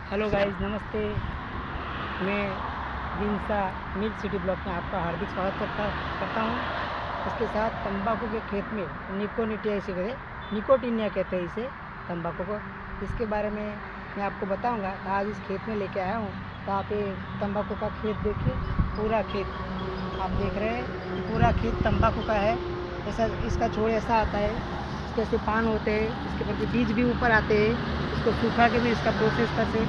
Hello guys, नमस्ते। मैं दिनसा milk city block में आपका हार्दिक स्वागत करता हूँ। इसके साथ तंबाकू के खेत में निकोनिटिया इसे कहते निकोटिनिया कहते हैं इसे तंबाकू को। इसके बारे में मैं आपको बताऊंगा। आज इस खेत में लेके आया हूँ। तो आप ये तंबाकू का खेत देखिए, पूरा खेत आप देख रहे हैं, पूरा खेत तंबाकू का है। ऐसा इसका छोड़ ऐसा आता है, इसके ऐसे पान होते हैं, इसके ऊपर बीज भी ऊपर आते हैं। इसको सूखा के भी इसका प्रोसेस कैसे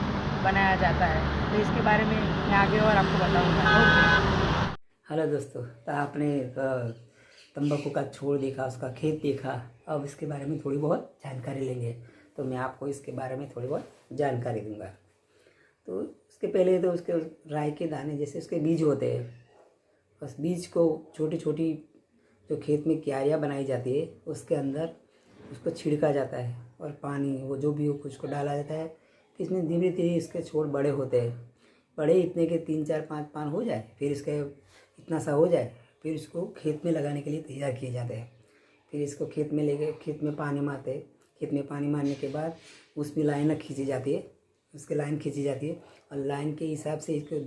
बनाया जाता है, तो इसके बारे में मैं आगे और आपको बताऊंगा। हेलो दोस्तों, तो आपने तंबाकू का छोड़ देखा, उसका खेत देखा। अब इसके बारे में थोड़ी बहुत जानकारी लेंगे। तो मैं आपको इसके बारे में थोड़ी बहुत जानकारी दूंगा। तो उसके पहले तो उसके राई के दाने जैसे उसके बीज होते हैं, बस बीज को छोटी छोटी जो खेत में क्यारियाँ बनाई जाती है उसके अंदर उसको छिड़का जाता है और पानी वो जो भी हो कुछ को डाला जाता है। फिर इसमें धीरे धीरे इसके छोड़ बड़े होते हैं। बड़े इतने के 3 4 5 पान हो जाए, फिर इसके इतना सा हो जाए, फिर इसको खेत में लगाने के लिए तैयार किए जाते हैं। फिर इसको खेत में लेके खेत में पानी मारते हैं। खेत में पानी मारने के बाद उसमें लाइन खींची जाती है, उसके लाइन खींची जाती है और लाइन के हिसाब से इसको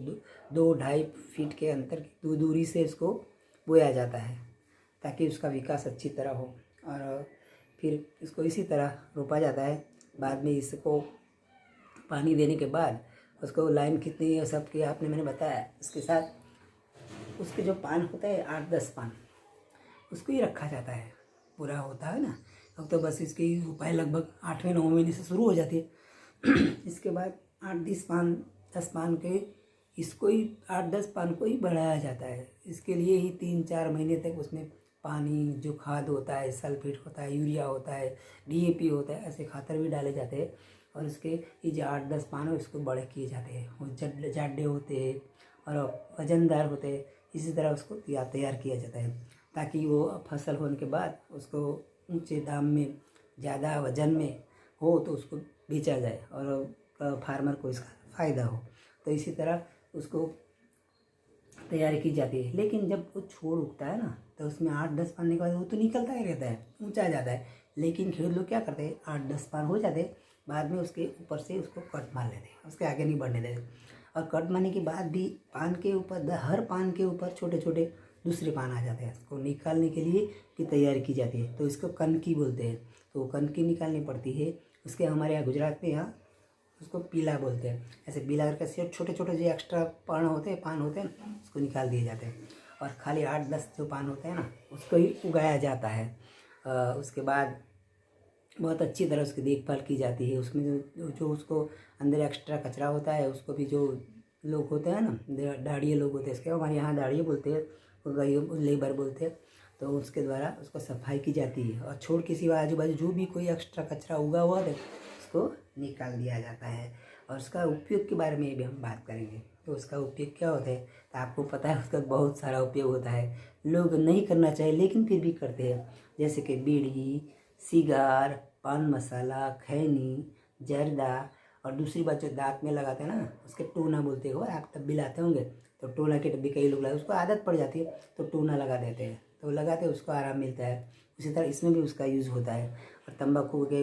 2-2.5 फीट के अंतर की दूरी से इसको बोया जाता है, ताकि उसका विकास अच्छी तरह हो। और फिर इसको इसी तरह रोपा जाता है। बाद में इसको पानी देने के बाद उसको लाइन कितनी है सब की आपने मैंने बताया। इसके साथ उसके जो पान होता है 8-10 पान, उसको ही रखा जाता है। पूरा होता है ना। अब तो बस इसकी उपाय लगभग 8वें 9वें महीने से शुरू हो जाती है। इसके बाद 8-10 पान 10 पान के इसको ही 8-10 पान को ही बढ़ाया जाता है। इसके लिए ही 3-4 महीने तक उसमें पानी जो खाद होता है, सल्फेट होता है, यूरिया होता है, डीएपी होता है, ऐसे खातर भी डाले जाते हैं। और इसके ये जो 8-10 पान है उसको बड़े किए जाते हैं। वो जाडे होते हैं और वजनदार होते हैं। इसी तरह उसको तैयार किया जाता है, ताकि वो फसल होने के बाद उसको ऊंचे दाम में ज़्यादा वजन में हो तो उसको बेचा जाए और फार्मर को इसका फ़ायदा हो। तो इसी तरह उसको तैयारी की जाती है। लेकिन जब वो छोड़ उगता है ना, तो उसमें 8-10 पान के बाद वो तो निकलता ही रहता है, ऊंचा जाता है। लेकिन खेत लोग क्या करते हैं, 8-10 पान हो जाते हैं, बाद में उसके ऊपर से उसको कट मार लेते हैं, उसके आगे नहीं बढ़ने देते। और कट मारने के बाद भी पान के ऊपर हर पान के ऊपर छोटे छोटे दूसरे पान आ जाते हैं। उसको निकालने के लिए भी तैयारी की जाती है। तो इसको कनकी बोलते हैं। तो कनकी निकालनी पड़ती है। उसके हमारे यहाँ गुजरात में यहाँ उसको पीला बोलते हैं। ऐसे पीला करके सिर्फ छोटे छोटे जो एक्स्ट्रा पान होते हैं उसको निकाल दिए जाते हैं। और खाली 8-10 जो पान होते हैं ना, उसको ही उगाया जाता है। उसके बाद बहुत अच्छी तरह उसकी देखभाल की जाती है। उसमें जो उसको अंदर एक्स्ट्रा कचरा होता है उसको भी जो लोग होते हैं ना, दाड़िए लोग होते हैं, इसके हमारे यहाँ दाड़िए बोलते हैं, लेबर बोलते हैं। तो उसके द्वारा उसको सफाई की जाती है और छोड़ के सिवा आजू बाजू जो भी कोई एक्स्ट्रा कचरा उगा हुआ है उसको निकाल दिया जाता है। और उसका उपयोग के बारे में भी हम बात करेंगे। तो उसका उपयोग क्या होता है, तो आपको पता है उसका बहुत सारा उपयोग होता है। लोग नहीं करना चाहिए लेकिन फिर भी करते हैं, जैसे कि बीड़ी, सिगार, पान मसाला, खैनी, जर्दा। और दूसरी बात जो दांत में लगाते हैं ना, उसके टोना बोलते हो, आप तब भी लाते होंगे। तो टोना के डब्बे कई लोग लगाते, उसको आदत पड़ जाती है तो टोना लगा देते हैं। तो लगाते हैं, उसको आराम मिलता है। उसी तरह इसमें भी उसका यूज़ होता है। और तंबाकू के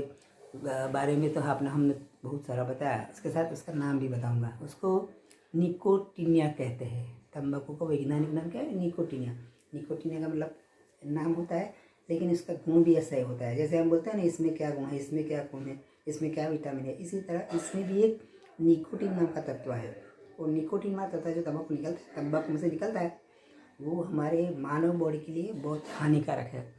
बारे में तो हमने बहुत सारा बताया। इसके साथ उसका नाम भी बताऊंगा। उसको निकोटिनिया कहते हैं। तंबाकू का वैज्ञानिक नाम क्या है, निकोटिनिया। निकोटिनिया का मतलब नाम होता है, लेकिन इसका गुण भी ऐसा ही होता है। जैसे हम बोलते हैं ना, इसमें क्या गुण है, इसमें क्या गुण है, इसमें क्या विटामिन है, इसी तरह इसमें भी एक निकोटिन नाम का तत्व है। और निकोटिन नाम तत्व जो तंबाकू में से निकलता है, वो हमारे मानव बॉडी के लिए बहुत हानिकारक है।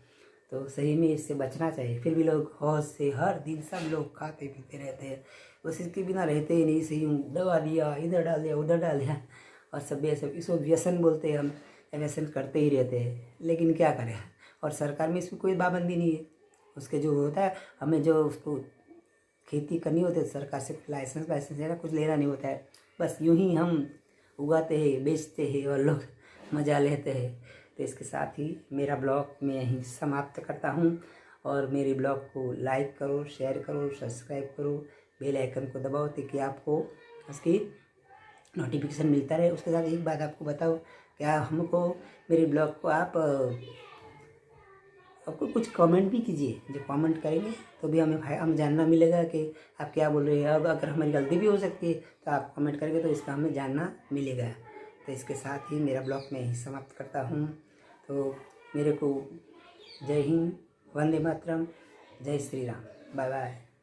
तो सही में इससे बचना चाहिए। फिर भी लोग हौस से हर दिन सब लोग खाते पीते रहते हैं, बस इसके बिना रहते ही नहीं। सही दवा लिया, इधर डाल दिया, उधर डाल दिया, और सब ऐसे इसको व्यसन बोलते हैं हम। व्यसन करते ही रहते हैं, लेकिन क्या करें। और सरकार में इसमें कोई पाबंदी नहीं है। उसके जो होता है, हमें जो उसको खेती करनी होती है, सरकार से लाइसेंस लेना कुछ लेना नहीं होता है। बस यूं ही हम उगाते हैं, बेचते हैं और लोग मज़ा लेते हैं। तो इसके साथ ही मेरा ब्लॉग मैं यहीं समाप्त करता हूँ। और मेरे ब्लॉग को लाइक करो, शेयर करो, सब्सक्राइब करो, बेल आइकन को दबाओ, ताकि आपको उसकी नोटिफिकेशन मिलता रहे। उसके साथ एक बात आपको बताओ, क्या हमको मेरे ब्लॉग को आप आपको कुछ कमेंट भी कीजिए, जो कमेंट करेंगे तो भी हमें जानना मिलेगा कि आप क्या बोल रहे हैं। अब अगर हमारी गलती भी हो सकती है तो आप कमेंट करेंगे तो इसका हमें जानना मिलेगा। तो इसके साथ ही मेरा ब्लॉग में ही समाप्त करता हूँ। तो मेरे को जय हिंद, वंदे मातरम, जय श्री राम, बाय बाय।